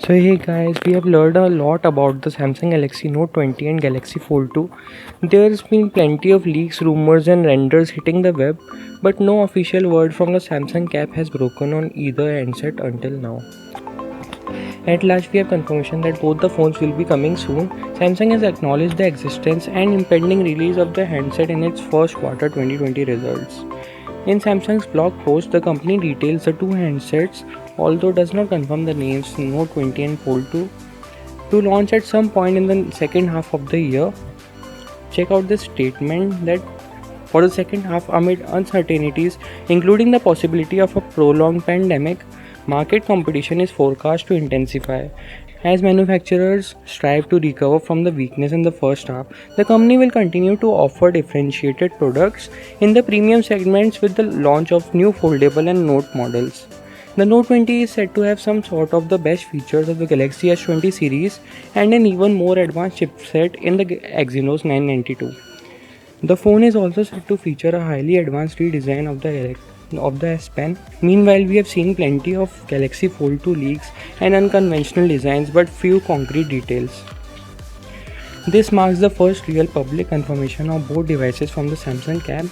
So hey guys, we have learned a lot about the Samsung Galaxy Note 20 and Galaxy Fold 2. There's been plenty of leaks, rumors and renders hitting the web, but no official word from the Samsung cap has broken on either handset until now. At last we have confirmation that both the phones will be coming soon. Samsung has acknowledged the existence and impending release of the handset in its first quarter 2020 results. In Samsung's blog post, the company details the two handsets, although does not confirm the names Note 20 and Fold 2, to launch at some point in the second half of the year. Check out this statement that for the second half, amid uncertainties, including the possibility of a prolonged pandemic, market competition is forecast to intensify. As manufacturers strive to recover from the weakness in the first half, the company will continue to offer differentiated products in the premium segments with the launch of new foldable and Note models. The Note 20 is said to have some sort of the best features of the Galaxy S20 series and an even more advanced chipset in the Exynos 992. The phone is also said to feature a highly advanced redesign of the S Pen. Meanwhile, we have seen plenty of Galaxy Fold 2 leaks and unconventional designs but few concrete details. This marks the first real public confirmation of both devices from the Samsung camp.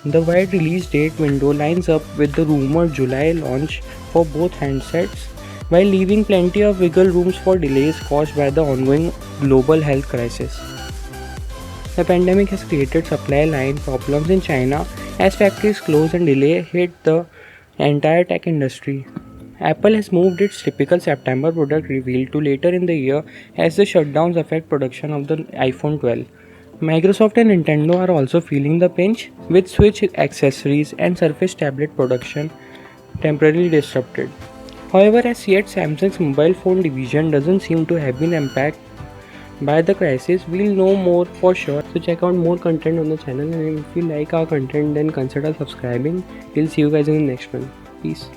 The wide release date window lines up with the rumored July launch for both handsets, while leaving plenty of wiggle rooms for delays caused by the ongoing global health crisis. The pandemic has created supply line problems in China as factories close and delay hit the entire tech industry. Apple has moved its typical September product reveal to later in the year as the shutdowns affect production of the iPhone 12. Microsoft and Nintendo are also feeling the pinch, with Switch accessories and Surface tablet production temporarily disrupted. However, as yet Samsung's mobile phone division doesn't seem to have been impacted by the crisis. We'll know more for sure. So check out more content on the channel, and if you like our content then consider subscribing. We'll see you guys in the next one. Peace.